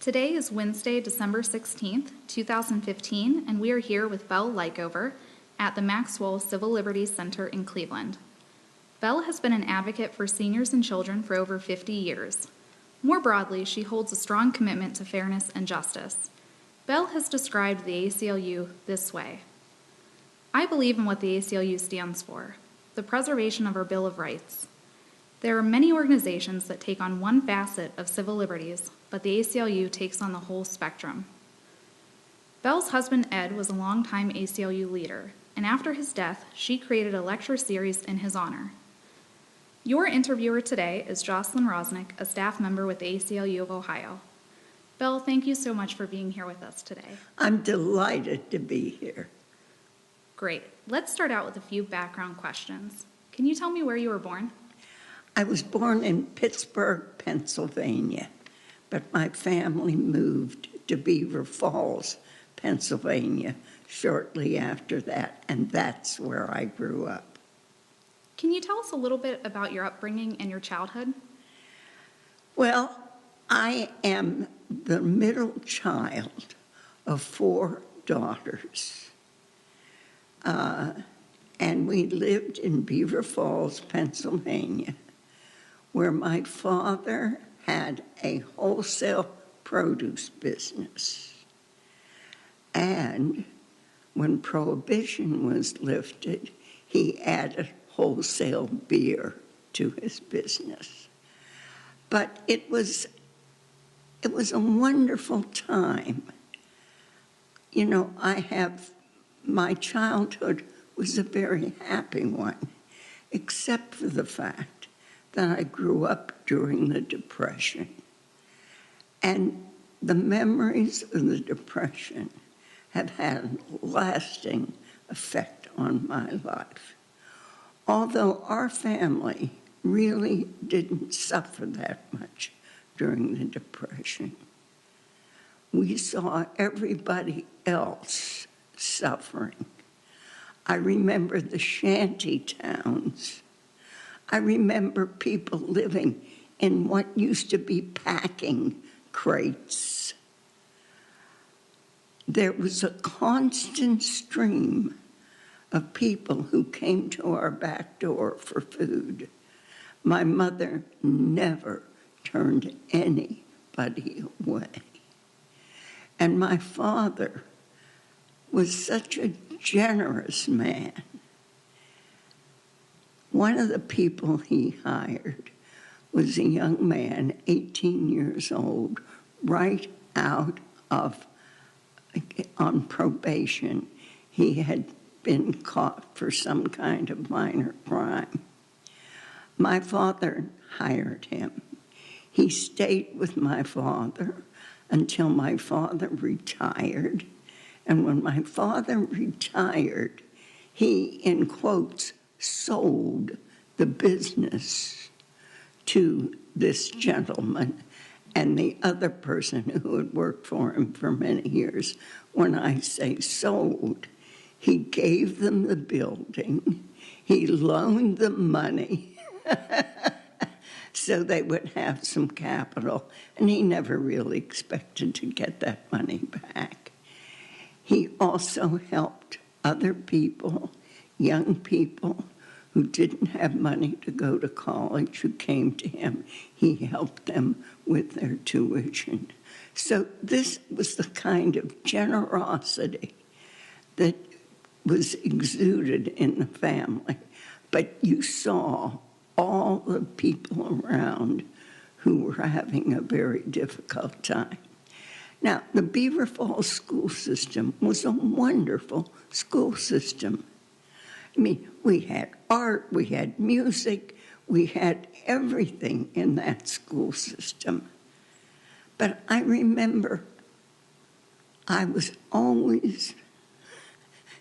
Today is Wednesday, December 16th, 2015, and we are here with Belle Likover at the Wohl Civil Liberties Center in Cleveland. Belle has been an advocate for seniors and children for over 50 years. More broadly, she holds a strong commitment to fairness and justice. Belle has described the ACLU this way. I believe in what the ACLU stands for, the preservation of our Bill of Rights. There are many organizations that take on one facet of civil liberties, but the ACLU takes on the whole spectrum. Belle's husband, Ed, was a longtime ACLU leader, and after his death, she created a lecture series in his honor. Your interviewer today is Jocelyn Rosnick, a staff member with the ACLU of Ohio. Belle, thank you so much for being here with us today. I'm delighted to be here. Great. Let's start out with a few background questions. Can you tell me where you were born? I was born in Pittsburgh, Pennsylvania, but my family moved to Beaver Falls, Pennsylvania, shortly after that, and that's where I grew up. Can you tell us a little bit about your upbringing and your childhood? Well, I am the middle child of 4 daughters, and we lived in Beaver Falls, Pennsylvania, where my father had a wholesale produce business. And when Prohibition was lifted, he added wholesale beer to his business. But it was a wonderful time. You know, my childhood was a very happy one, except for the fact that I grew up during the Depression. And the memories of the Depression have had a lasting effect on my life. Although our family really didn't suffer that much during the Depression, we saw everybody else suffering. I remember the shanty towns. I remember people living in what used to be packing crates. There was a constant stream of people who came to our back door for food. My mother never turned anybody away. And my father was such a generous man. One of the people he hired was a young man, 18 years old, right out on probation. He had been caught for some kind of minor crime. My father hired him. He stayed with my father until my father retired. And when my father retired, he, in quotes, sold the business to this gentleman and the other person who had worked for him for many years. When I say sold, he gave them the building, he loaned them money so they would have some capital, and he never really expected to get that money back. He also helped other people, young people who didn't have money to go to college, who came to him. He helped them with their tuition. So this was the kind of generosity that was exuded in the family. But you saw all the people around who were having a very difficult time. Now, the Beaver Falls school system was a wonderful school system. I mean, we had art, we had music, we had everything in that school system. But I remember I was always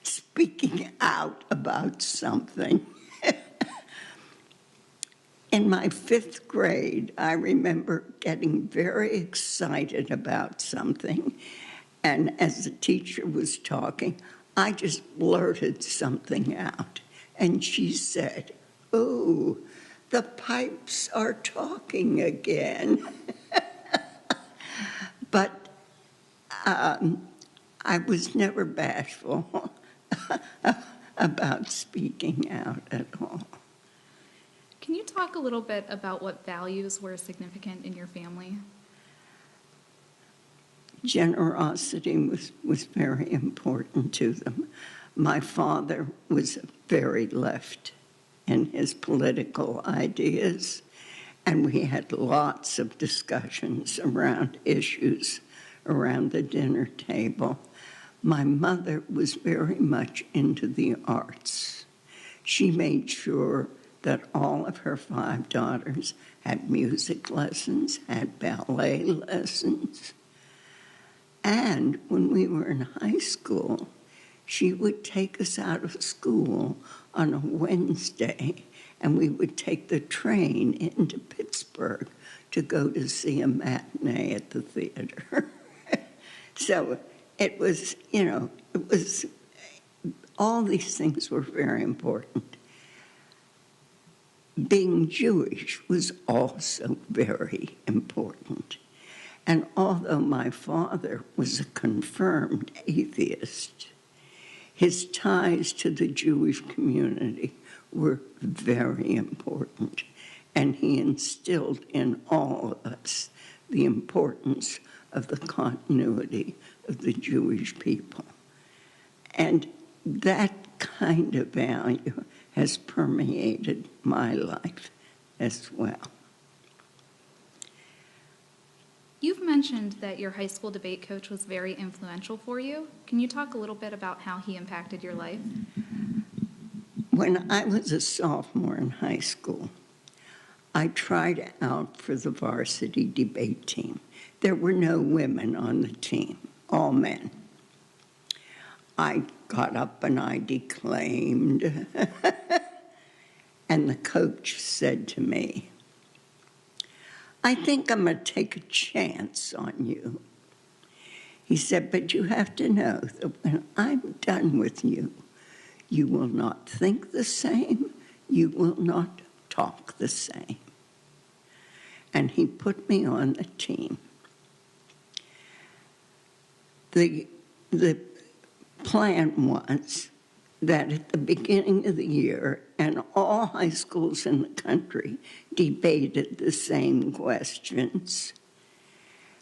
speaking out about something. In my 5th grade, I remember getting very excited about something, and as the teacher was talking, I just blurted something out, and she said, "Oh, the pipes are talking again." But I was never bashful about speaking out at all. Can you talk a little bit about what values were significant in your family? Generosity was very important to them. My father was very left in his political ideas, and we had lots of discussions around issues around the dinner table. My mother was very much into the arts. She made sure that all of her 5 daughters had music lessons, had ballet lessons. And when we were in high school, she would take us out of school on a Wednesday, and we would take the train into Pittsburgh to go to see a matinee at the theater. So it was, all these things were very important. Being Jewish was also very important. And although my father was a confirmed atheist, his ties to the Jewish community were very important. And he instilled in all of us the importance of the continuity of the Jewish people. And that kind of value has permeated my life as well. You've mentioned that your high school debate coach was very influential for you. Can you talk a little bit about how he impacted your life? When I was a sophomore in high school, I tried out for the varsity debate team. There were no women on the team, all men. I got up and I declaimed, and the coach said to me, "I think I'm going to take a chance on you." He said, "But you have to know that when I'm done with you, you will not think the same, you will not talk the same." And he put me on the team. The plan was that at the beginning of the year, and all high schools in the country debated the same questions.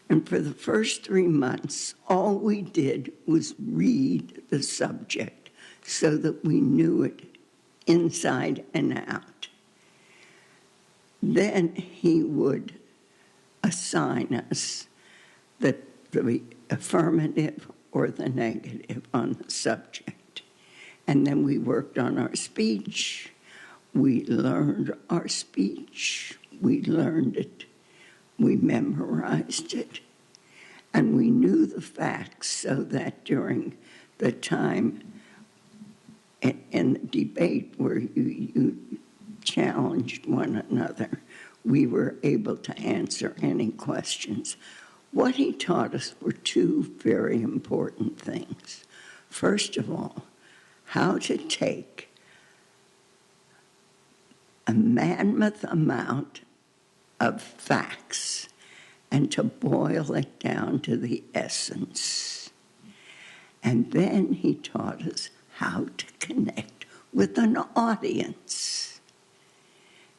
And for the first 3 months, all we did was read the subject so that we knew it inside and out. Then he would assign us the affirmative or the negative on the subject. And then we worked on our speech. We learned our speech. We learned it. We memorized it. And we knew the facts so that during the time in the debate where you challenged one another, we were able to answer any questions. What he taught us were 2 very important things. First of all, how to take a mammoth amount of facts and to boil it down to the essence. And then he taught us how to connect with an audience.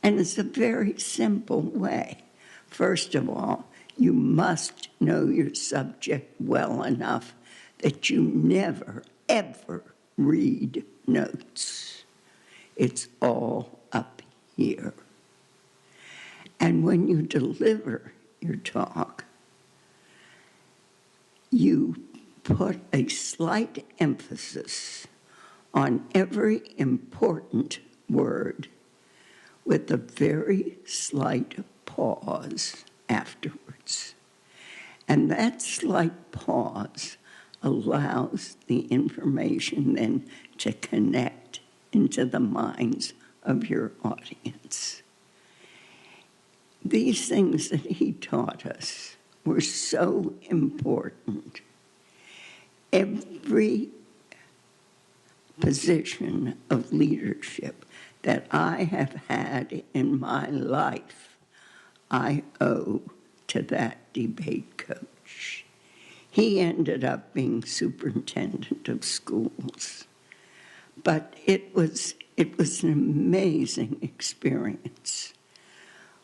And it's a very simple way. First of all, you must know your subject well enough that you never, ever read notes. It's all up here. And when you deliver your talk, you put a slight emphasis on every important word with a very slight pause afterwards. And that slight pause allows the information then to connect into the minds of your audience. These things that he taught us were so important. Every position of leadership that I have had in my life, I owe to that debate coach. college. He ended up being superintendent of schools. But it was an amazing experience.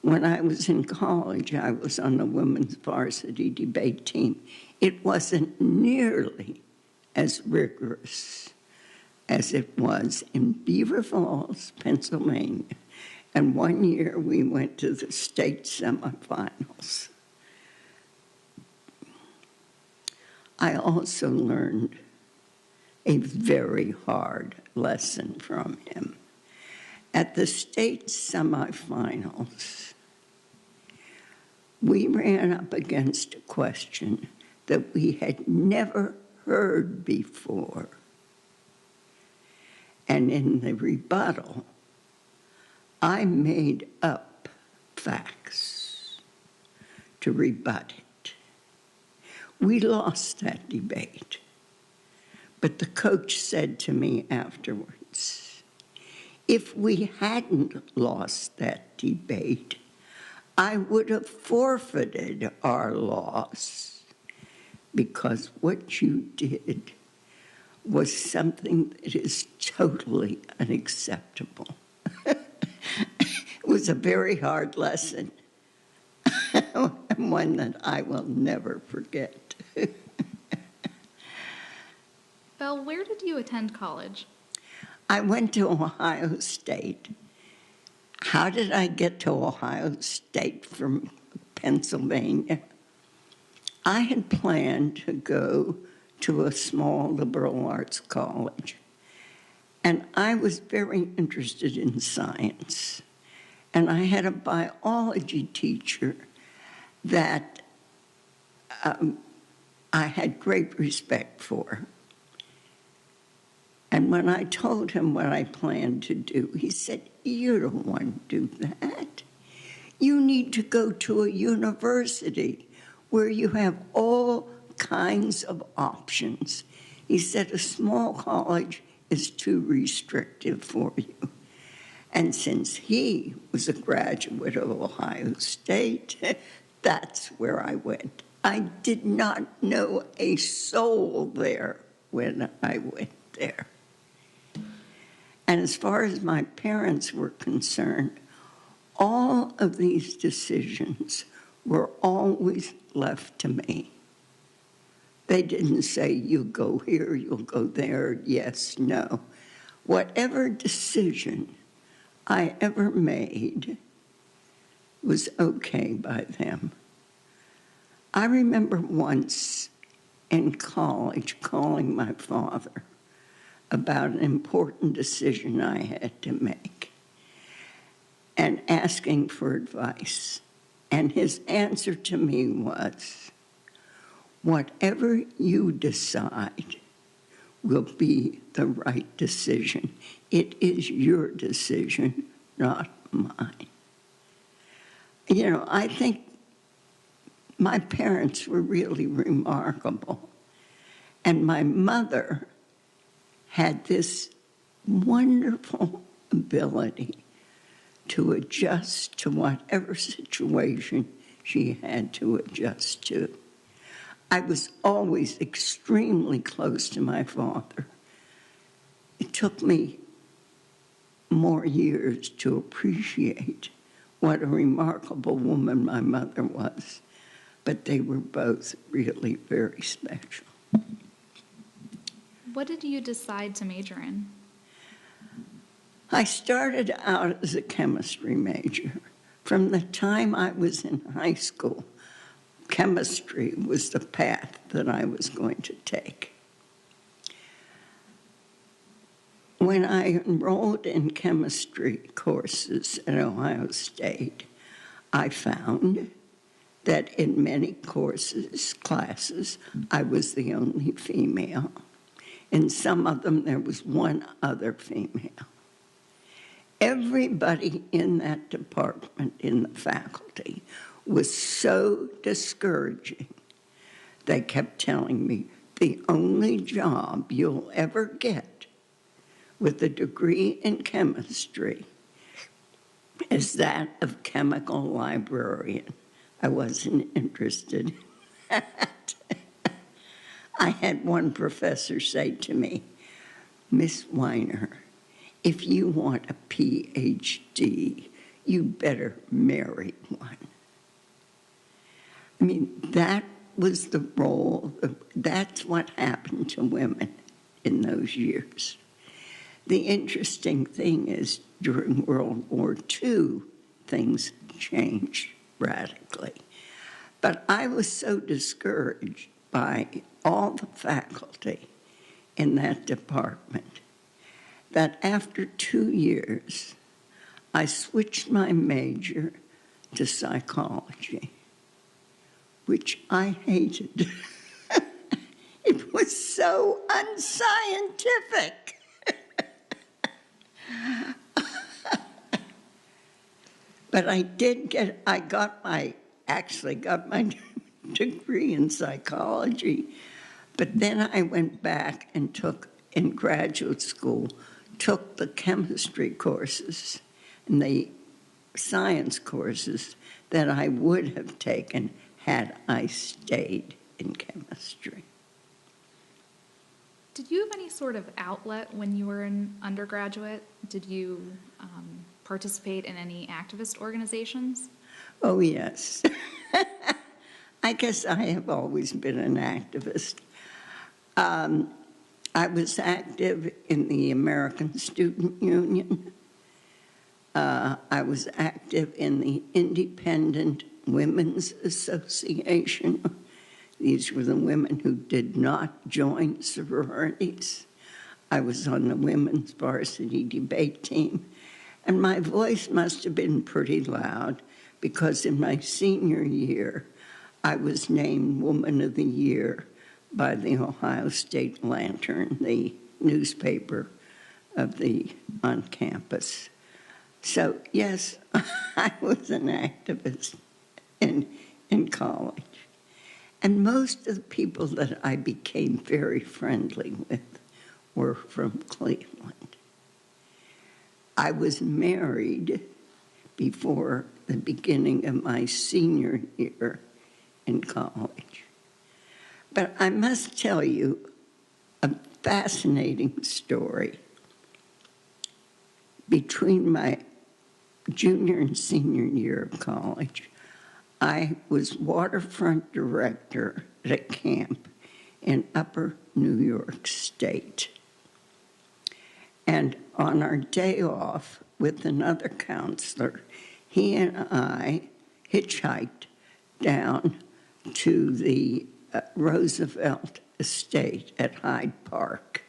When I was in college, I was on the women's varsity debate team. It wasn't nearly as rigorous as it was in Beaver Falls, Pennsylvania. And one year we went to the state semifinals. I also learned a very hard lesson from him. At the state semifinals, we ran up against a question that we had never heard before. And in the rebuttal, I made up facts to rebut it. We lost that debate. But the coach said to me afterwards, if we hadn't lost that debate, I would have forfeited our loss, because what you did was something that is totally unacceptable. It was a very hard lesson, and one that I will never forget. Belle, where did you attend college? I went to Ohio State. How did I get to Ohio State from Pennsylvania? I had planned to go to a small liberal arts college, and I was very interested in science. And I had a biology teacher that I had great respect for. And when I told him what I planned to do, he said, you don't want to do that. You need to go to a university where you have all kinds of options. He said, a small college is too restrictive for you. And since he was a graduate of Ohio State, that's where I went. I did not know a soul there when I went there. And as far as my parents were concerned, all of these decisions were always left to me. They didn't say, you go here, you'll go there, yes, no. Whatever decision I ever made was okay by them. I remember once in college calling my father about an important decision I had to make and asking for advice. And his answer to me was, whatever you decide will be the right decision. It is your decision, not mine. You know, I think my parents were really remarkable. And my mother had this wonderful ability to adjust to whatever situation she had to adjust to. I was always extremely close to my father. It took me more years to appreciate what a remarkable woman my mother was, but they were both really very special. What did you decide to major in? I started out as a chemistry major. From the time I was in high school, chemistry was the path that I was going to take. When I enrolled in chemistry courses at Ohio State, I found that in many classes, I was the only female. In some of them, there was one other female. Everybody in that department, in the faculty, was so discouraging. They kept telling me, the only job you'll ever get with a degree in chemistry is that of chemical librarian. I wasn't interested. that. I had one professor say to me, Miss Weiner, if you want a PhD, you better marry one. I mean, that was the role, that's what happened to women in those years. The interesting thing is, during World War II, things changed radically. But I was so discouraged by all the faculty in that department that after 2 years, I switched my major to psychology, which I hated. It was so unscientific. But I actually got my degree in psychology, but then I went back and in graduate school, took the chemistry courses and the science courses that I would have taken had I stayed in chemistry. Did you have any sort of outlet when you were an undergraduate? Did you participate in any activist organizations? Oh, yes. I guess I have always been an activist. I was active in the American Student Union. I was active in the Independent Women's Association. These were the women who did not join sororities. I was on the women's varsity debate team. And my voice must have been pretty loud because in my senior year, I was named Woman of the Year by the Ohio State Lantern, the newspaper on campus. So yes, I was an activist in college. And most of the people that I became very friendly with were from Cleveland. I was married before the beginning of my senior year in college. But I must tell you a fascinating story. Between my junior and senior year of college, I was waterfront director at a camp in Upper New York State. And on our day off with another counselor, he and I hitchhiked down to the Roosevelt Estate at Hyde Park.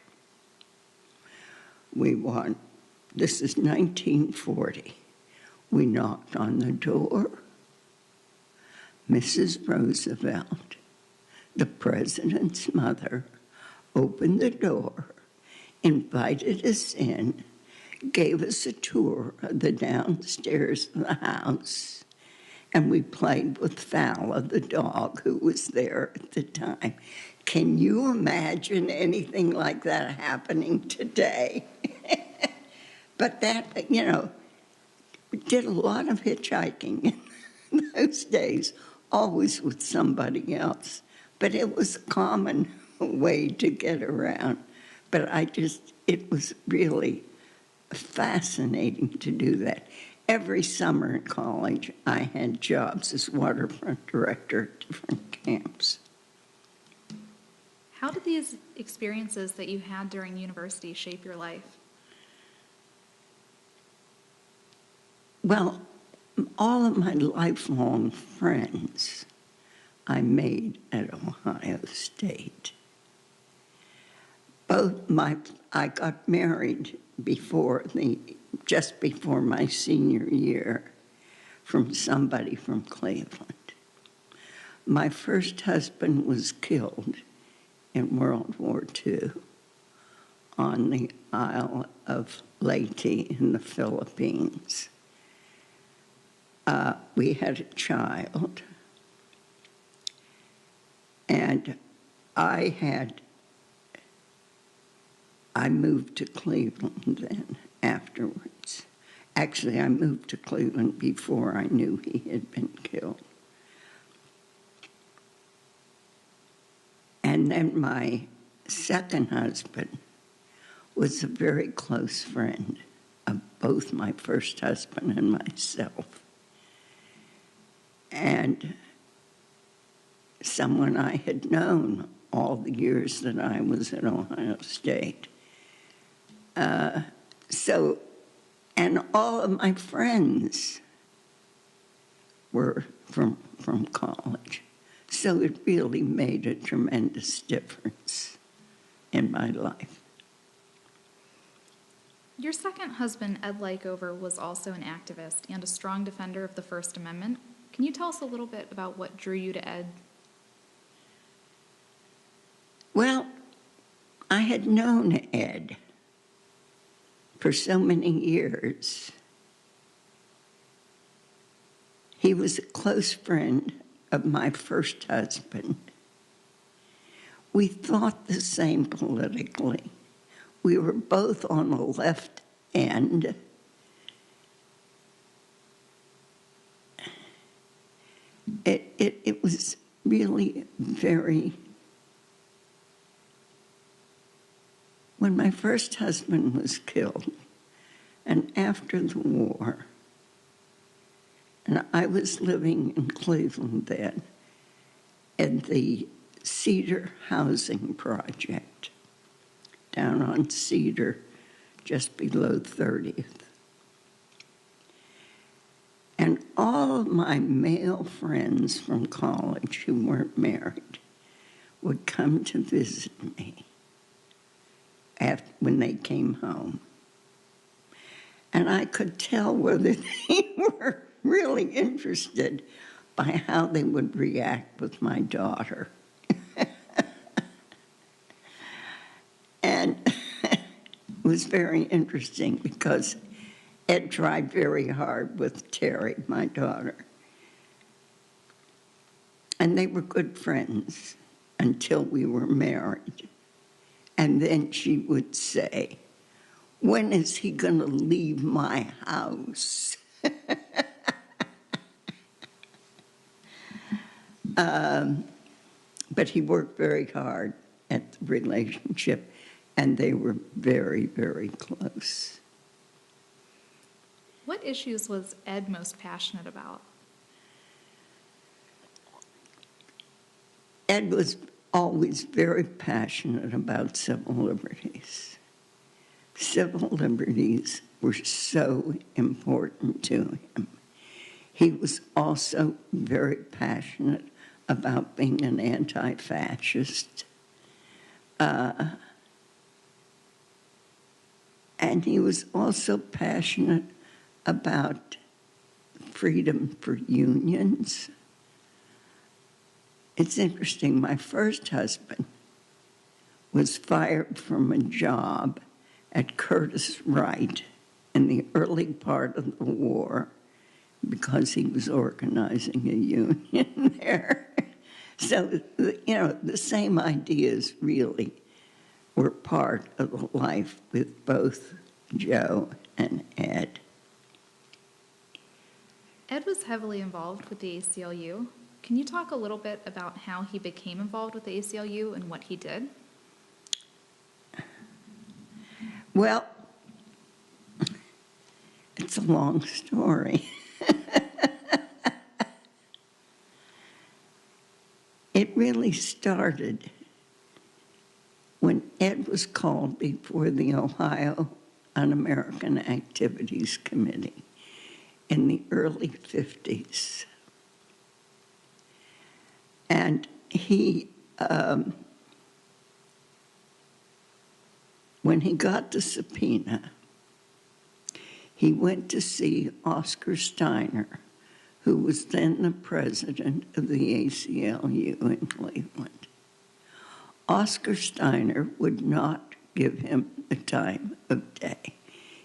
This is 1940. We knocked on the door. Mrs. Roosevelt, the president's mother, opened the door, invited us in, gave us a tour of the downstairs of the house, and we played with Fowler, the dog who was there at the time. Can you imagine anything like that happening today? But that, we did a lot of hitchhiking in those days, always with somebody else. But it was a common way to get around. But it was really fascinating to do that. Every summer in college, I had jobs as waterfront director at different camps. How did these experiences that you had during university shape your life? Well, all of my lifelong friends I made at Ohio State. I got married just before my senior year from somebody from Cleveland. My first husband was killed in World War II on the Isle of Leyte in the Philippines. We had a child, and I moved to Cleveland then afterwards. Actually, I moved to Cleveland before I knew he had been killed. And then my second husband was a very close friend of both my first husband and myself. And someone I had known all the years that I was at Ohio State. And all of my friends were from college. So it really made a tremendous difference in my life. Your second husband, Ed Likover, was also an activist and a strong defender of the First Amendment. Can you tell us a little bit about what drew you to Ed? Well, I had known Ed for so many years. He was a close friend of my first husband. We thought the same politically. We were both on the left end. It was really very... When my first husband was killed, and after the war, and I was living in Cleveland then, at the Cedar Housing Project, down on Cedar, just below 30th. And all of my male friends from college who weren't married would come to visit me when they came home. And I could tell whether they were really interested by how they would react with my daughter. And it was very interesting because Ed tried very hard with Terry, my daughter. And they were good friends until we were married. And then she would say, "When is he going to leave my house?" But he worked very hard at the relationship, and they were very, very close. What issues was Ed most passionate about? Ed was always very passionate about civil liberties. Civil liberties were so important to him. He was also very passionate about being an anti-fascist. And he was also passionate about freedom for unions. It's interesting, my first husband was fired from a job at Curtis Wright in the early part of the war because he was organizing a union there. So, the same ideas really were part of the life with both Joe and Ed. Ed was heavily involved with the ACLU. Can you talk a little bit about how he became involved with the ACLU and what he did? Well, it's a long story. It really started when Ed was called before the Ohio Un-American Activities Committee in the early 50s. And he, when he got the subpoena, he went to see Oscar Steiner, who was then the president of the ACLU in Cleveland. Oscar Steiner would not give him the time of day.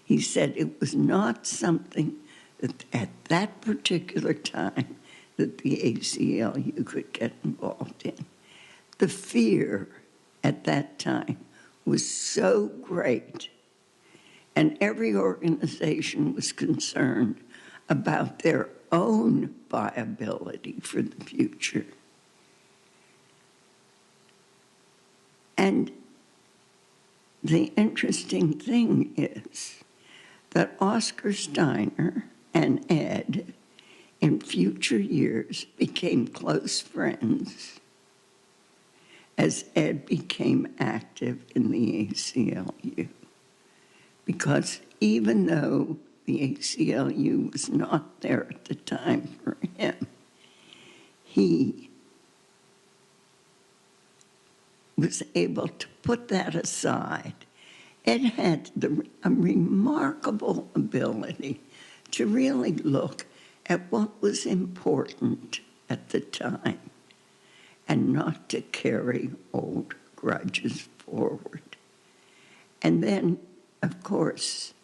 He said it was not something that at that particular time that the ACLU could get involved in. The fear at that time was so great, and every organization was concerned about their own viability for the future. And the interesting thing is that Oscar Steiner and Ed, in future years, became close friends as Ed became active in the ACLU. Because even though the ACLU was not there at the time for him, he was able to put that aside. Ed had a remarkable ability to really look at what was important at the time and not to carry old grudges forward. And then, of course,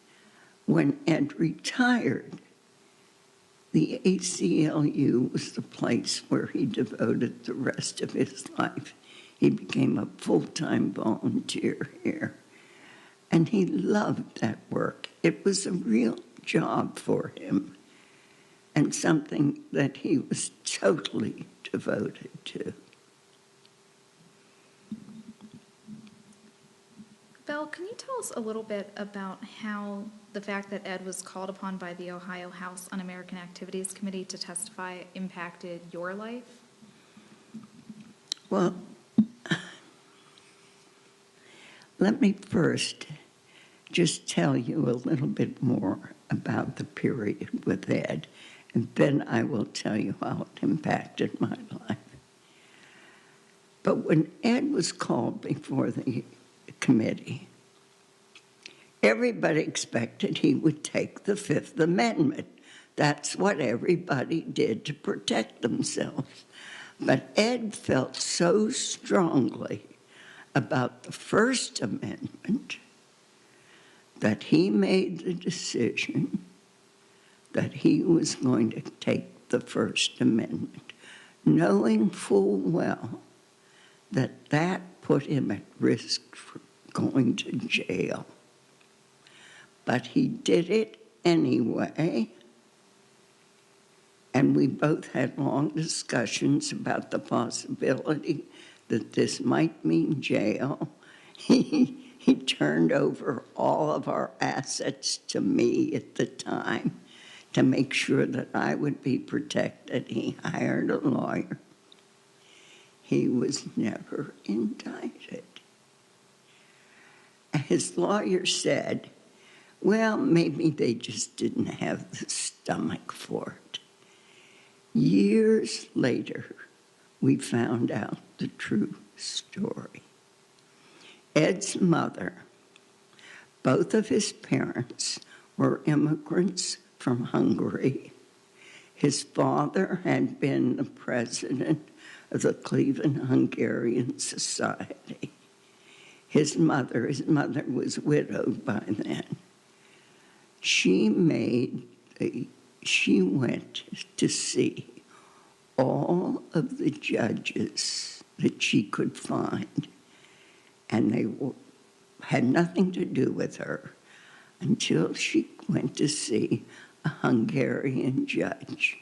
when Ed retired, the ACLU was the place where he devoted the rest of his life. He became a full-time volunteer here, and he loved that work. It was a real job for him and something that he was totally devoted to. Belle, can you tell us a little bit about how the fact that Ed was called upon by the Ohio House Un-American Activities Committee to testify impacted your life? Well, let me first just tell you a little bit more about the period with Ed, and then I will tell you how it impacted my life. But when Ed was called before the committee, everybody expected he would take the Fifth Amendment. That's what everybody did to protect themselves. But Ed felt so strongly about the First Amendment that he made the decision that he was going to take the First Amendment, knowing full well that that put him at risk for going to jail. But he did it anyway, and we both had long discussions about the possibility that this might mean jail. He turned over all of our assets to me at the time to make sure that I would be protected. He hired a lawyer. He was never indicted. His lawyer said, well, maybe they just didn't have the stomach for it. Years later, we found out the true story. Ed's mother, both of his parents were immigrants from Hungary. His father had been the president of the Cleveland Hungarian Society. His mother was widowed by then. She went to see all of the judges that she could find, and they had nothing to do with her until she went to see a Hungarian judge.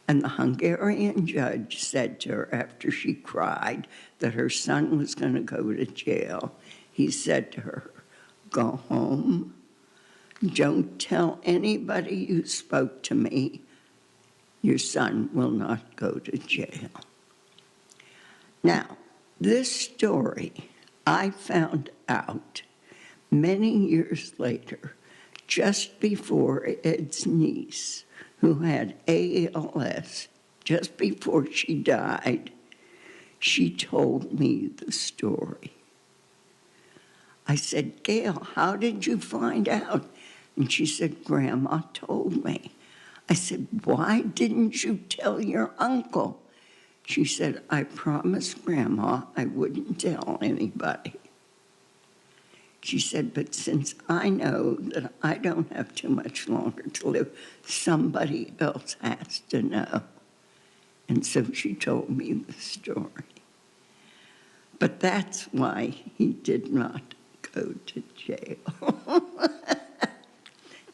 And the Hungarian judge said to her after she cried that her son was going to go to jail, he said to her, go home. Don't tell anybody you spoke to me. Your son will not go to jail. Now, this story I found out many years later, just before Ed's niece, who had ALS, just before she died, she told me the story. I said, Gail, how did you find out? And she said, Grandma told me. I said, why didn't you tell your uncle? She said, I promised Grandma I wouldn't tell anybody. She said, but since I know that I don't have too much longer to live, somebody else has to know. And so she told me the story. But that's why he did not go to jail.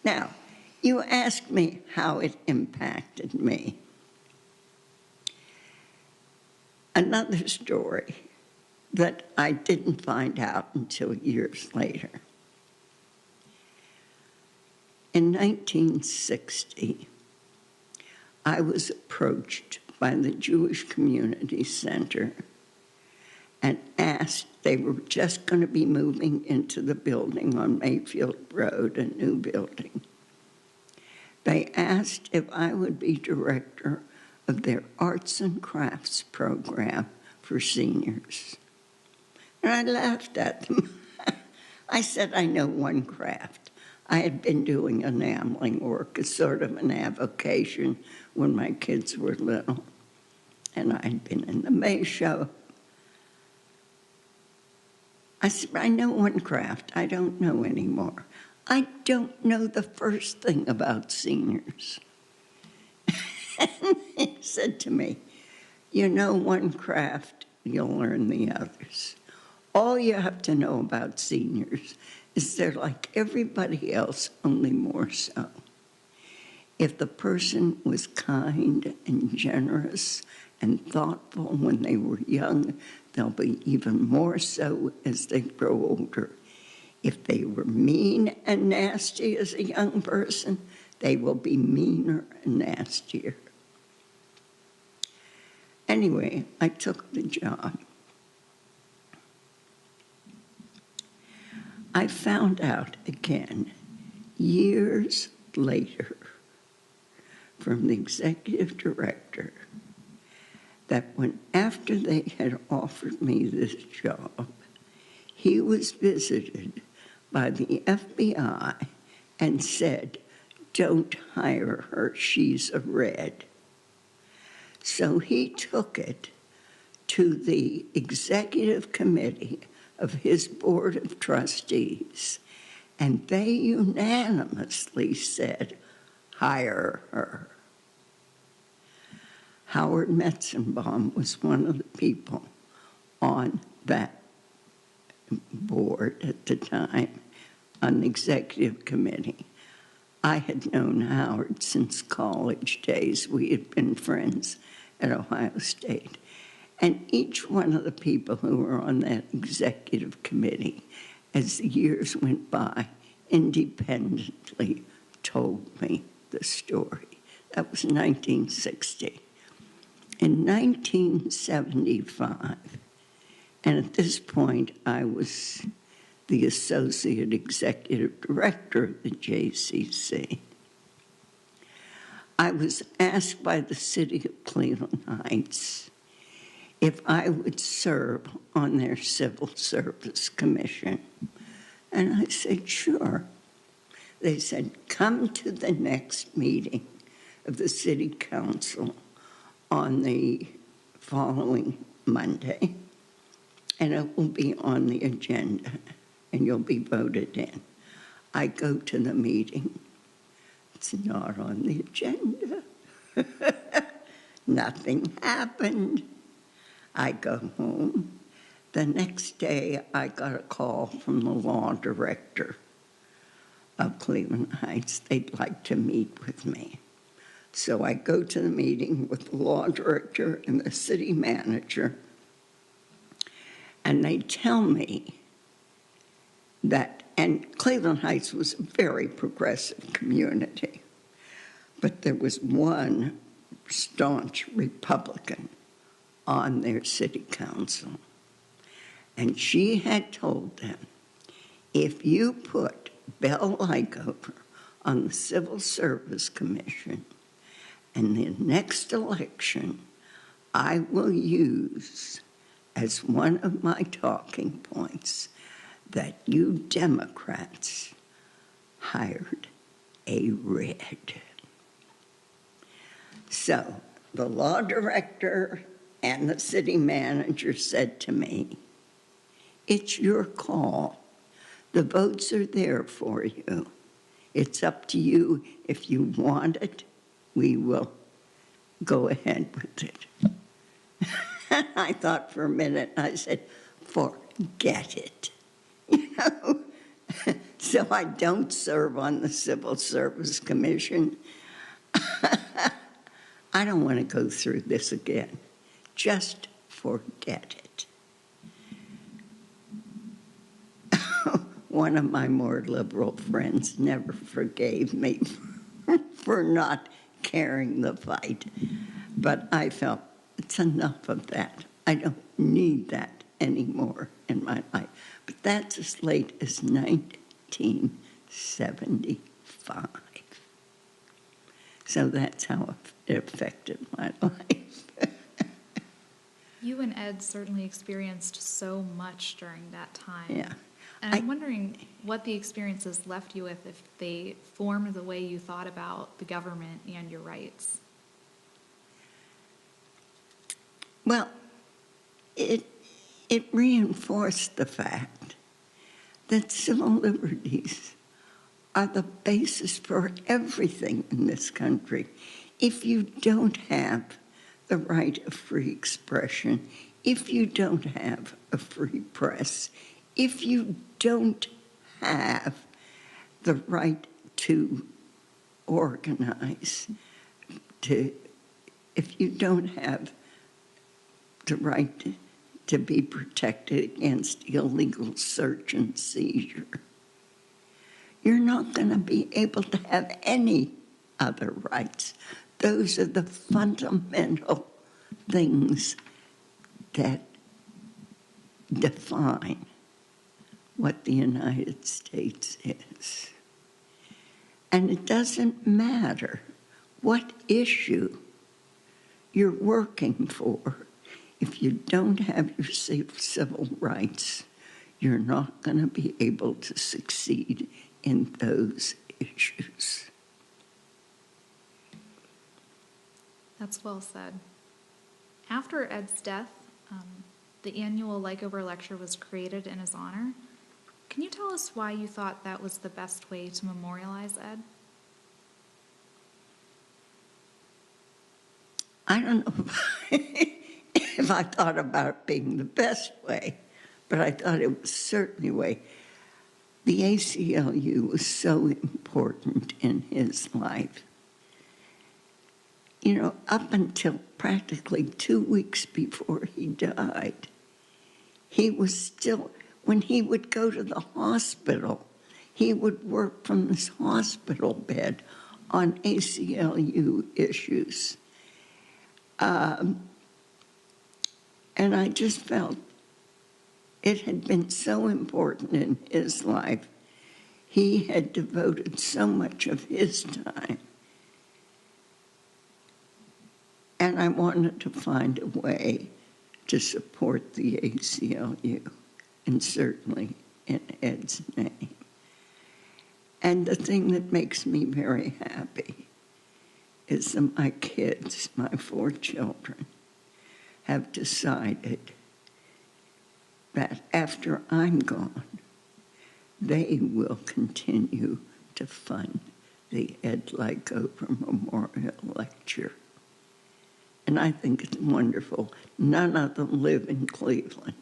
Now, you asked me how it impacted me. Another story. that I didn't find out until years later. In 1960, I was approached by the Jewish Community Center and asked, they were just going to be moving into the building on Mayfield Road, a new building. They asked if I would be director of their arts and crafts program for seniors. And I laughed at them. I said, I know one craft. I had been doing enameling work as sort of an avocation when my kids were little. And I'd been in the May show. I said, I know one craft. I don't know anymore. I don't know the first thing about seniors. And he said to me, you know one craft, you'll learn the others. All you have to know about seniors is they're like everybody else, only more so. If the person was kind and generous and thoughtful when they were young, they'll be even more so as they grow older. If they were mean and nasty as a young person, they will be meaner and nastier. Anyway, I took the job. I found out again, years later, from the executive director, that when after they had offered me this job, he was visited by the FBI and said, don't hire her, she's a red. So he took it to the executive committee of his board of trustees, and they unanimously said, hire her. Howard Metzenbaum was one of the people on that board at the time, on the executive committee. I had known Howard since college days. We had been friends at Ohio State. And each one of the people who were on that executive committee, as the years went by, independently told me the story. That was 1960. In 1975, and at this point I was the associate executive director of the JCC, I was asked by the city of Cleveland Heights if I would serve on their Civil Service Commission. And I said, sure. They said, come to the next meeting of the city council on the following Monday, and it will be on the agenda, and you'll be voted in. I go to the meeting. It's not on the agenda. Nothing happened. I go home. The next day, I got a call from the law director of Cleveland Heights. They'd like to meet with me. So I go to the meeting with the law director and the city manager, and they tell me that, and Cleveland Heights was a very progressive community, but there was one staunch Republican on their city council. And she had told them, if you put Belle Likover on the Civil Service Commission, in the next election, I will use as one of my talking points that you Democrats hired a red. So the law director and the city manager said to me, it's your call. The votes are there for you. It's up to you. If you want it, we will go ahead with it. I thought for a minute, I said, forget it. You know, so I don't serve on the Civil Service Commission. I don't want to go through this again. Just forget it. one of my more liberal friends never forgave me for not carrying the fight. But I felt it's enough of that. I don't need that anymore in my life. But that's as late as 1975. So that's how it affected my life. You and Ed certainly experienced so much during that time. Yeah. And I'm wondering what the experiences left you with, if they formed the way you thought about the government and your rights. Well, it reinforced the fact that civil liberties are the basis for everything in this country. If you don't have the right of free expression, if you don't have a free press, if you don't have the right to organize, if you don't have the right to be protected against illegal search and seizure, you're not going to be able to have any other rights. Those are the fundamental things that define what the United States is. And it doesn't matter what issue you're working for. If you don't have your civil rights, you're not going to be able to succeed in those issues. That's well said. After Ed's death, the annual Likover Lecture was created in his honor. Can you tell us why you thought that was the best way to memorialize Ed? I don't know if I thought about it being the best way, but I thought it was certainly a way. The ACLU was so important in his life. You know, up until practically 2 weeks before he died, he was still, when he would go to the hospital, he would work from this hospital bed on ACLU issues. And I just felt it had been so important in his life. He had devoted so much of his time. And I wanted to find a way to support the ACLU, and certainly in Ed's name. And the thing that makes me very happy is that my kids, my 4 children, have decided that after I'm gone, they will continue to fund the Ed Likover Memorial Lecture. And I think it's wonderful. None of them live in Cleveland,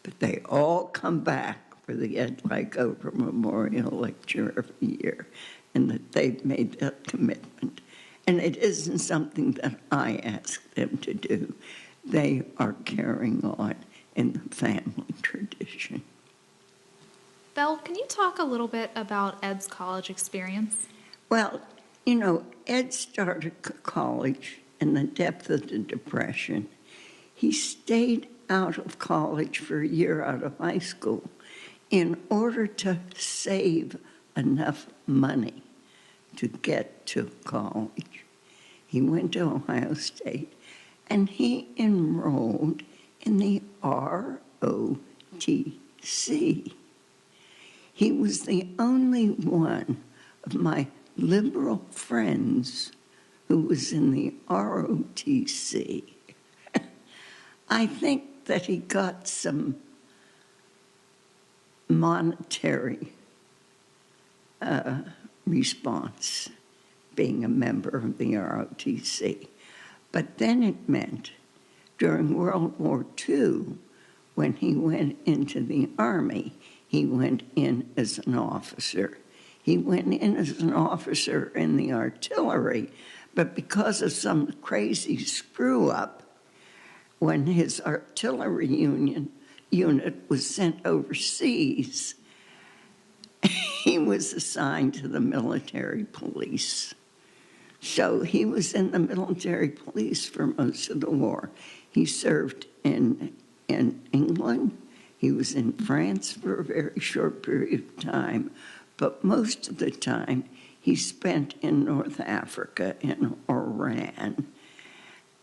but they all come back for the Ed Likover Memorial Lecture every year, and that they've made that commitment. And it isn't something that I ask them to do. They are carrying on in the family tradition. Belle, can you talk a little bit about Ed's college experience? Well, you know, Ed started college in the depth of the Depression. He stayed out of college for a year out of high school in order to save enough money to get to college. He went to Ohio State, and he enrolled in the ROTC. He was the only one of my liberal friends who was in the ROTC. I think that he got some monetary response being a member of the ROTC. But then it meant during World War II, when he went into the Army, he went in as an officer. He went in as an officer in the artillery, but because of some crazy screw-up, when his artillery unit was sent overseas, he was assigned to the military police. So he was in the military police for most of the war. He served in England. He was in France for a very short period of time, but most of the time he spent in North Africa, in Oran,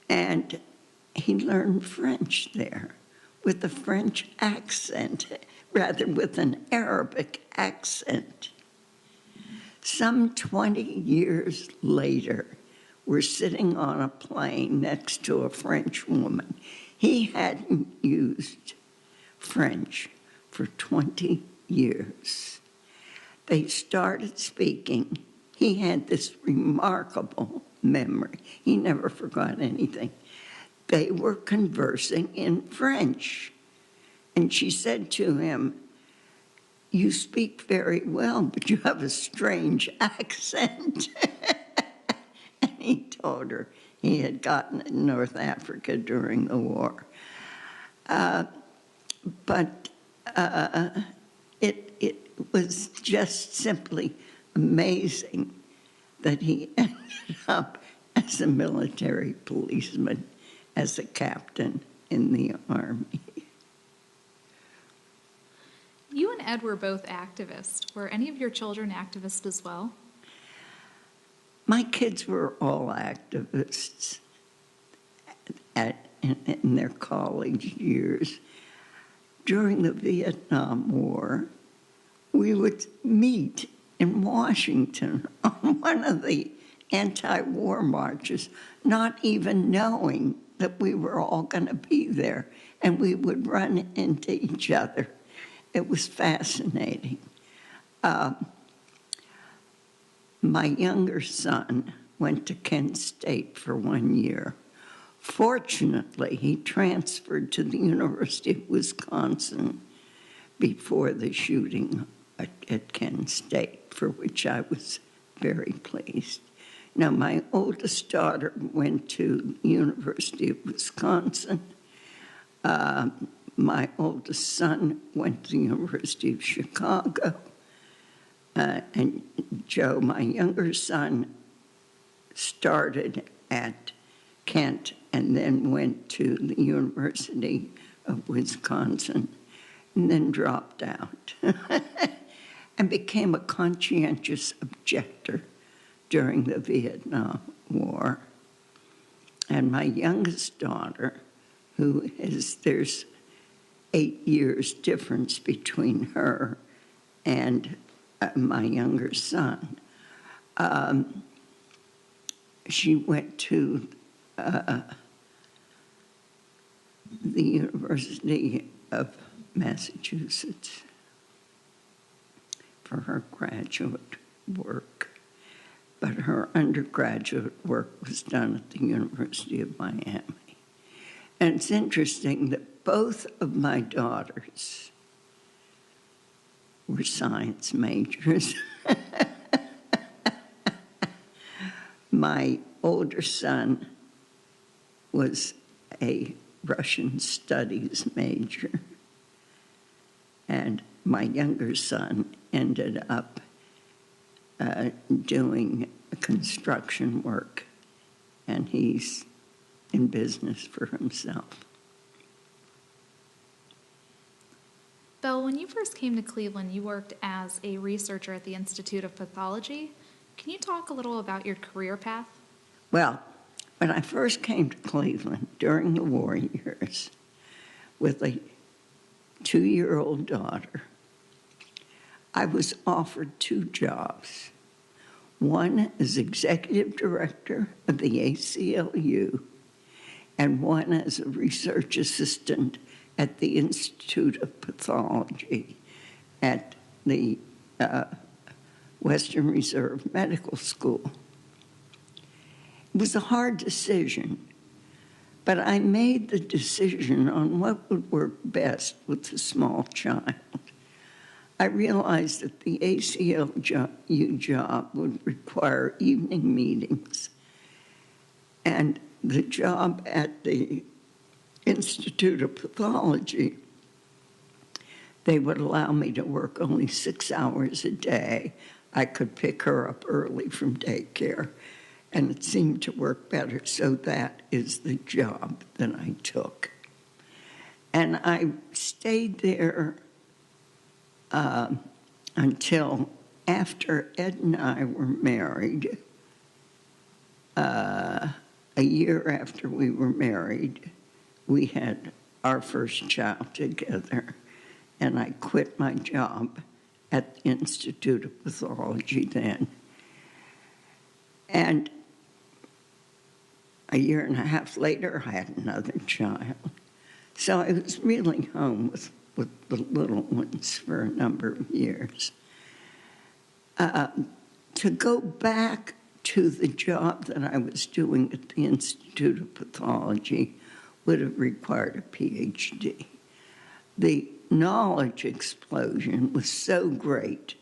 and he learned French there with a French accent, rather with an Arabic accent. Some 20 years later, we're sitting on a plane next to a French woman. He hadn't used French for 20 years. They started speaking. He had this remarkable memory. He never forgot anything. They were conversing in French. And she said to him, "You speak very well, but you have a strange accent." And he told her he had gotten it in North Africa during the war. But it was just simply amazing that he ended up as a military policeman, as a captain in the Army. You and Ed were both activists. Were any of your children activists as well? My kids were all activists in their college years. During the Vietnam War, we would meet in Washington on one of the anti-war marches, not even knowing that we were all going to be there, and we would run into each other. It was fascinating. My younger son went to Kent State for 1 year. Fortunately, he transferred to the University of Wisconsin before the shooting at Kent State, for which I was very pleased. Now, my oldest daughter went to the University of Wisconsin. My oldest son went to the University of Chicago. And Joe, my younger son, started at Kent and then went to the University of Wisconsin and then dropped out and became a conscientious objector during the Vietnam War. And my youngest daughter, there's 8 years difference between her and my younger son. She went to the University of Massachusetts for her graduate work, but her undergraduate work was done at the University of Miami. And it's interesting that both of my daughters were science majors. My older son was a Russian studies major, and my younger son ended up doing construction work, and he's in business for himself. Belle, when you first came to Cleveland, you worked as a researcher at the Institute of Pathology. Can you talk a little about your career path? Well, when I first came to Cleveland during the war years with a 2-year-old daughter, I was offered 2 jobs. One as executive director of the ACLU and one as a research assistant at the Institute of Pathology at the Western Reserve Medical School. It was a hard decision, but I made the decision on what would work best with a small child. I realized that the ACLU job would require evening meetings, and the job at the Institute of Pathology They would allow me to work only 6 hours a day. I could pick her up early from daycare, and it seemed to work better, so that is the job that I took. And I stayed there until after Ed and I were married. A year after we were married, we had our first child together, and I quit my job at the Institute of Pathology then. And a year and a half later, I had another child. So I was really home with the little ones for a number of years. To go back to the job that I was doing at the Institute of Pathology would have required a PhD. The knowledge explosion was so great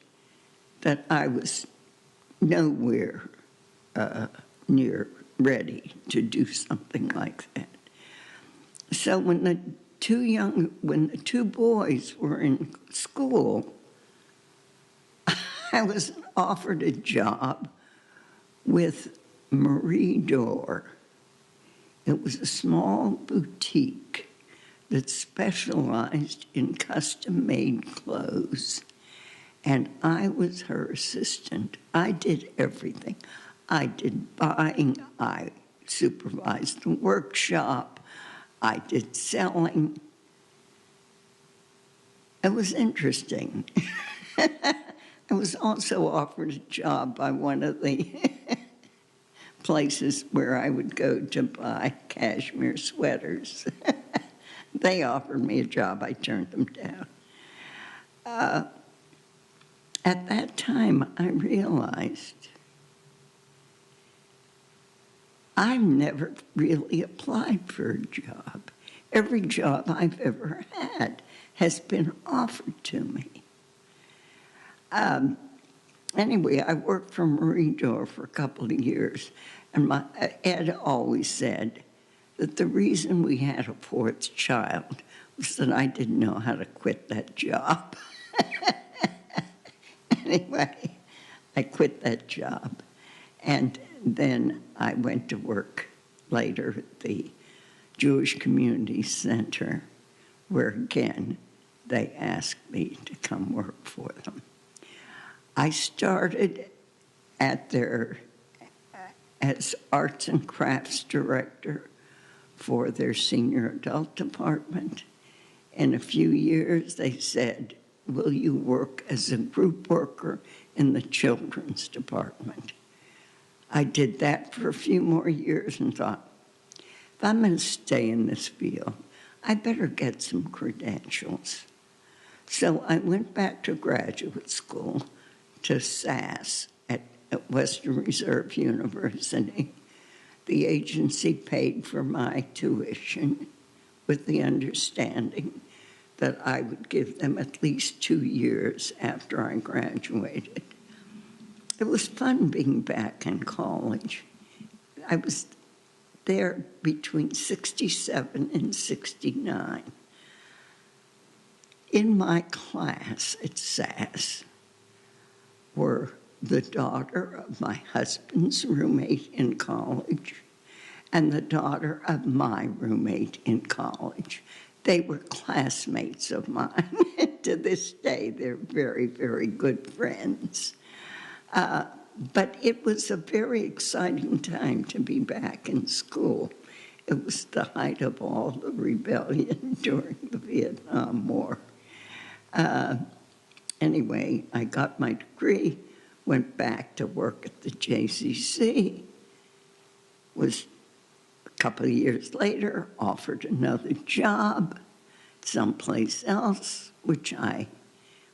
that I was nowhere near ready to do something like that. So when the two boys were in school, I was offered a job with Marie Dore. It was a small boutique that specialized in custom-made clothes, and I was her assistant. I did everything. I did buying, I supervised the workshop, I did selling. It was interesting. I was also offered a job by one of the places where I would go to buy cashmere sweaters. They offered me a job. I turned them down. At that time, I realized I've never really applied for a job. Every job I've ever had has been offered to me. Anyway, I worked for Marie Dore for a couple of years, and Ed always said that the reason we had a fourth child was that I didn't know how to quit that job. Anyway, I quit that job, and then I went to work later at the Jewish Community Center, where again they asked me to come work for them. I started at their as arts and crafts director for their senior adult department. In a few years, they said, "Will you work as a group worker in the children's department?" I did that for a few more years and thought, if I'm going to stay in this field, I better get some credentials. So I went back to graduate school to SAS at Western Reserve University. The agency paid for my tuition with the understanding that I would give them at least 2 years after I graduated. It was fun being back in college. I was there between 67 and 69. In my class at SAS were the daughter of my husband's roommate in college and the daughter of my roommate in college. They were classmates of mine. To this day, they're very, very good friends. But it was a very exciting time to be back in school. It was the height of all the rebellion during the Vietnam War. Anyway, I got my degree, went back to work at the JCC, was a couple of years later offered another job someplace else, which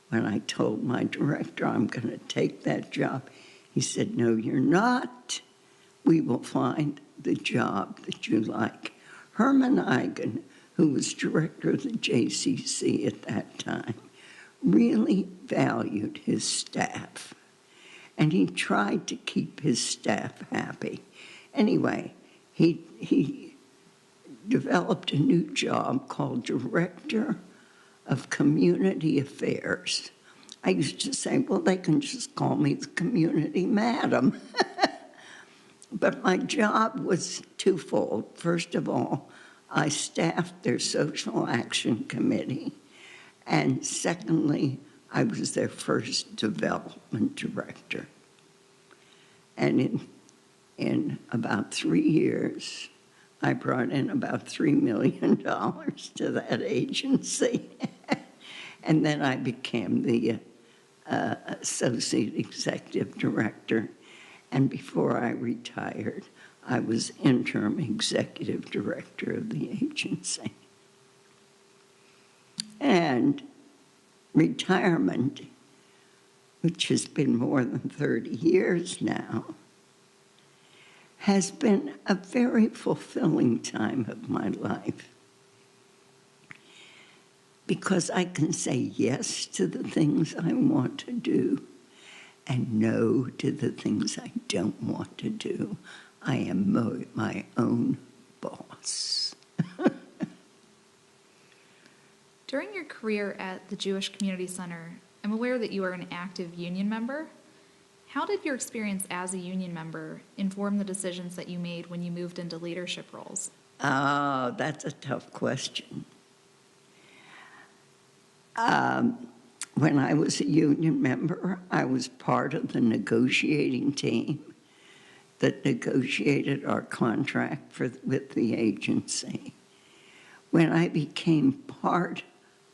when I told my director I'm going to take that job, he said, "No, you're not. We will find the job that you like." Herman Eigen, who was director of the JCC at that time, really valued his staff, and he tried to keep his staff happy. Anyway, he developed a new job called Director of Community Affairs. I used to say, well, they can just call me the community madam. But my job was twofold. First of all, I staffed their social action committee. And secondly, I was their first development director. And in about 3 years, I brought in about $3 million to that agency. And then I became the associate executive director. And before I retired, I was interim executive director of the agency. And retirement, which has been more than 30 years now, has been a very fulfilling time of my life, because I can say yes to the things I want to do and no to the things I don't want to do. I am my own boss. During your career at the Jewish Community Center, I'm aware that you are an active union member. How did your experience as a union member inform the decisions that you made when you moved into leadership roles? Oh, that's a tough question. When I was a union member, I was part of the negotiating team that negotiated our contract with the agency. When I became part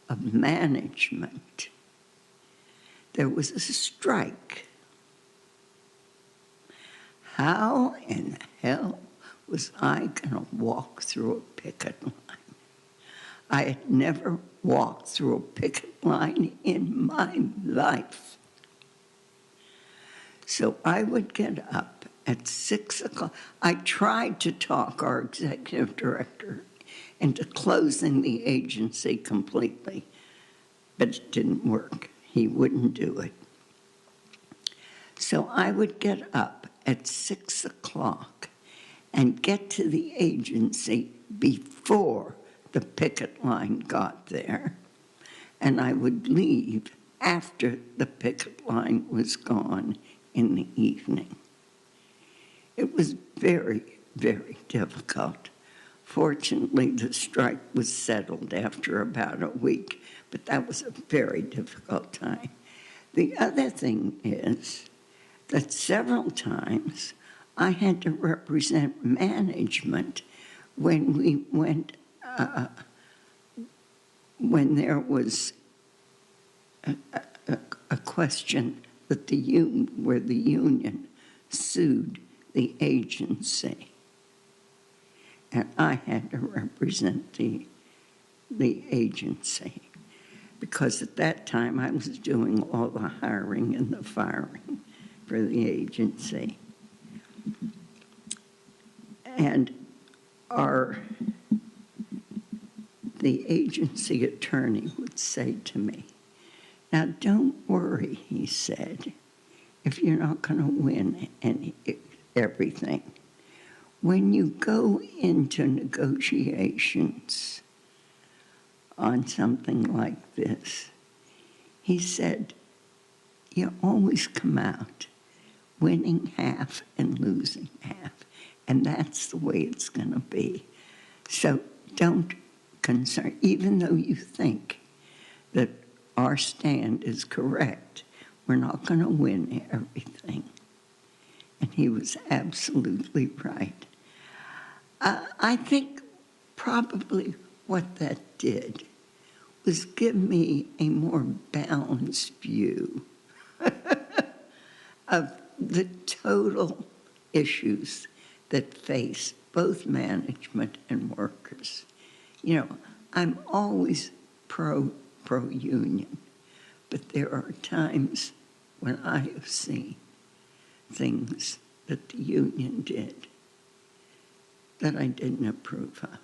of management, there was a strike. How in the hell was I going to walk through a picket line? I had never walked through a picket line in my life. So I would get up at 6 o'clock. I tried to talk our executive director into closing the agency completely, but it didn't work. He wouldn't do it. So I would get up at 6 o'clock and get to the agency before the picket line got there, and I would leave after the picket line was gone in the evening. It was very, very difficult. Fortunately, the strike was settled after about a week, but that was a very difficult time. The other thing is that several times I had to represent management when we went, when there was a question that where the union sued the agency. And I had to represent the agency, because at that time I was doing all the hiring and the firing for the agency. And the agency attorney would say to me, "Now don't worry," he said, "if you're not going to win everything. When you go into negotiations on something like this," he said, "you always come out winning half and losing half, and that's the way it's going to be. So don't concern, even though you think that our stand is correct, we're not going to win everything." And he was absolutely right. I think probably what that did was give me a more balanced view of the total issues that face both management and workers. You know, I'm always pro-union, but there are times when I have seen things that the union did that I didn't approve of.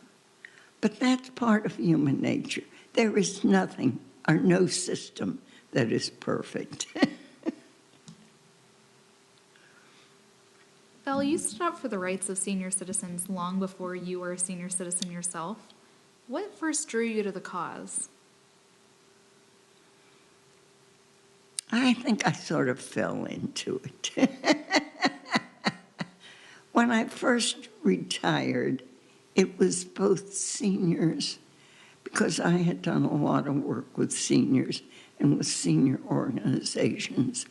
But that's part of human nature. There is nothing or no system that is perfect. Belle, you stood up for the rights of senior citizens long before you were a senior citizen yourself. What first drew you to the cause? I think I sort of fell into it. When I first retired, it was both seniors, because I had done a lot of work with seniors and with senior organizations,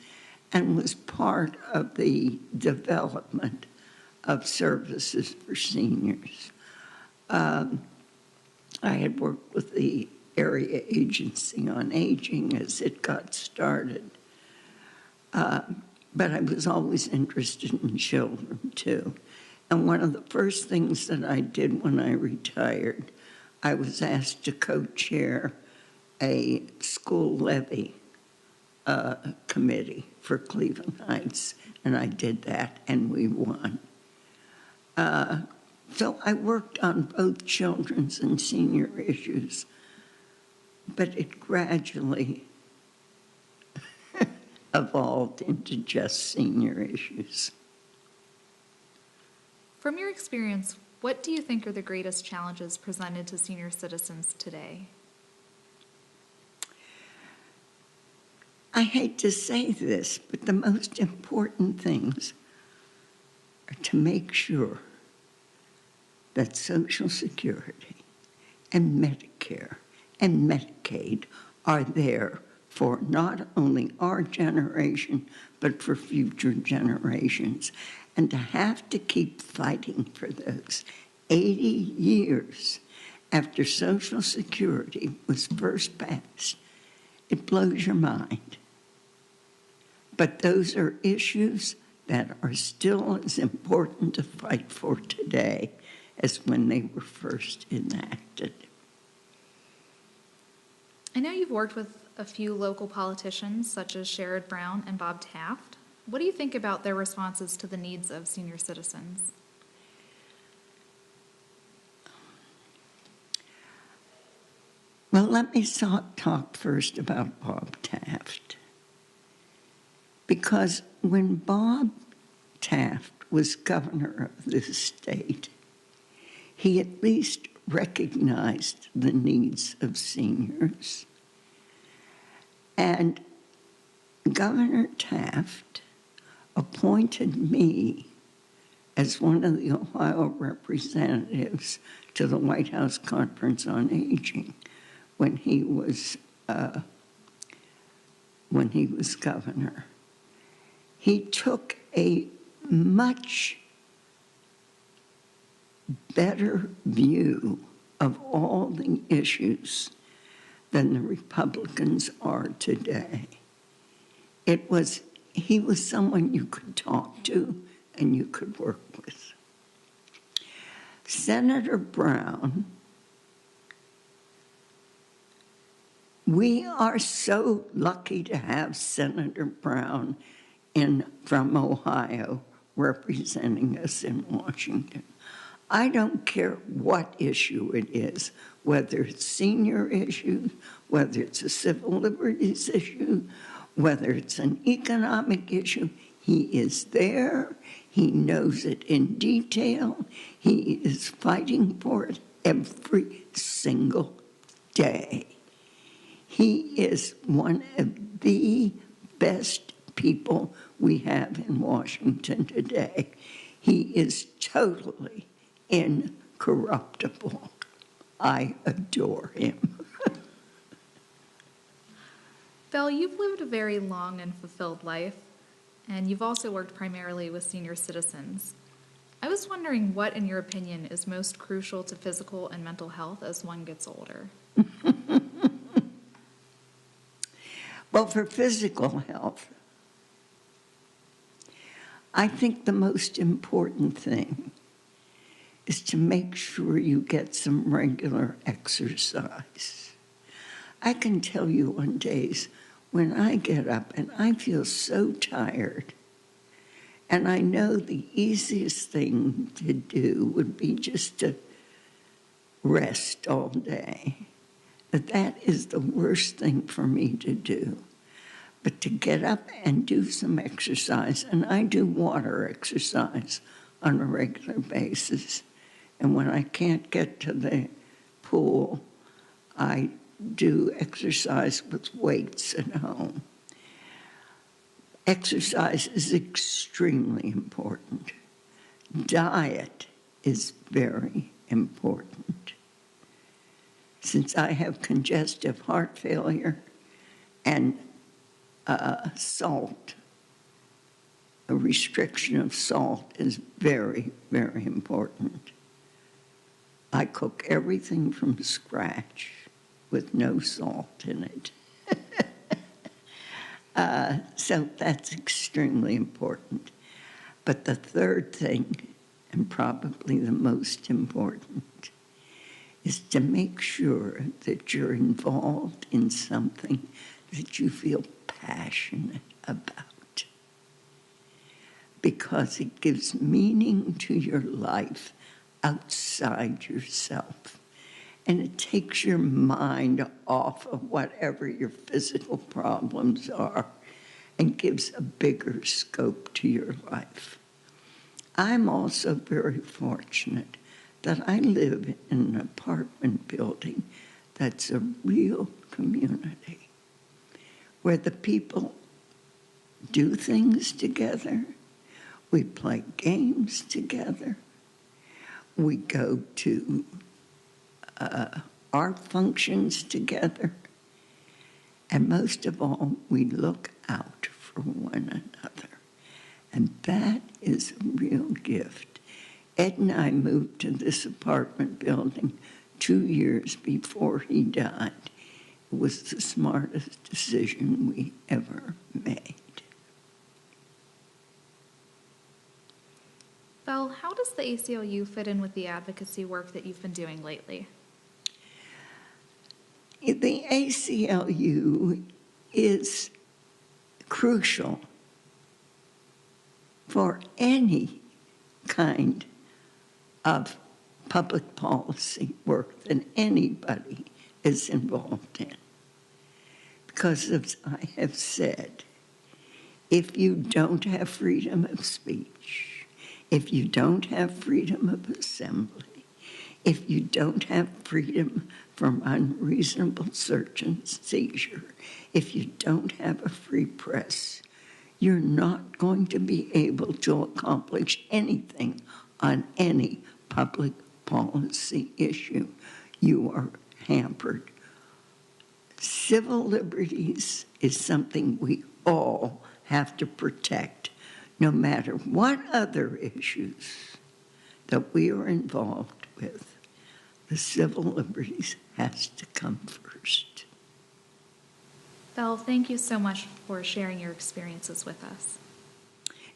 and was part of the development of services for seniors. I had worked with the Area Agency on Aging as it got started. But I was always interested in children, too. And one of the first things that I did when I retired, I was asked to co-chair a school levy committee for Cleveland Heights, and I did that, and we won. So I worked on both children's and senior issues, but it gradually evolved into just senior issues. From your experience, what do you think are the greatest challenges presented to senior citizens today? I hate to say this, but the most important things are to make sure that Social Security and Medicare and Medicaid are there for not only our generation, but for future generations. And to have to keep fighting for those 80 years after Social Security was first passed, it blows your mind. But those are issues that are still as important to fight for today as when they were first enacted. I know you've worked with a few local politicians, such as Sherrod Brown and Bob Taft. What do you think about their responses to the needs of senior citizens? Well, let me talk first about Bob Taft. Because when Bob Taft was governor of this state, he at least recognized the needs of seniors. And Governor Taft appointed me as one of the Ohio representatives to the White House Conference on Aging when he was governor. He took a much better view of all the issues than the Republicans are today. He was someone you could talk to and you could work with. Senator Brown, we are so lucky to have Senator Brown from Ohio representing us in Washington. I don't care what issue it is, whether it's senior issues, whether it's a civil liberties issue, whether it's an economic issue. He is there. He knows it in detail. He is fighting for it every single day. He is one of the best people we have in Washington today. He is totally incorruptible. I adore him. Belle, you've lived a very long and fulfilled life, and you've also worked primarily with senior citizens. I was wondering what, in your opinion, is most crucial to physical and mental health as one gets older? Well, for physical health, I think the most important thing is to make sure you get some regular exercise. I can tell you on days when I get up and I feel so tired, and I know the easiest thing to do would be just to rest all day. But that is the worst thing for me to do. But to get up and do some exercise, and I do water exercise on a regular basis. And when I can't get to the pool, I do exercise with weights at home. Exercise is extremely important. Diet is very important. Since I have congestive heart failure and salt, a restriction of salt is very, very important. I cook everything from scratch with no salt in it. So that's extremely important. But the third thing, and probably the most important, is to make sure that you're involved in something that you feel passionate about, because it gives meaning to your life outside yourself. And it takes your mind off of whatever your physical problems are and gives a bigger scope to your life. I'm also very fortunate that I live in an apartment building that's a real community, where the people do things together, we play games together, we go to art functions together, and most of all, we look out for one another. And that is a real gift. Ed and I moved to this apartment building 2 years before he died. It was the smartest decision we ever made. Belle, how does the ACLU fit in with the advocacy work that you've been doing lately? The ACLU is crucial for any kind of public policy work that anybody is involved in. Because as I have said, if you don't have freedom of speech, if you don't have freedom of assembly, if you don't have freedom from unreasonable search and seizure, if you don't have a free press, you're not going to be able to accomplish anything on any public policy issue. You are hampered. Civil liberties is something we all have to protect, no matter what other issues that we are involved with. The civil liberties has to come first. Belle, thank you so much for sharing your experiences with us.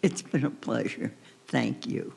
It's been a pleasure. Thank you.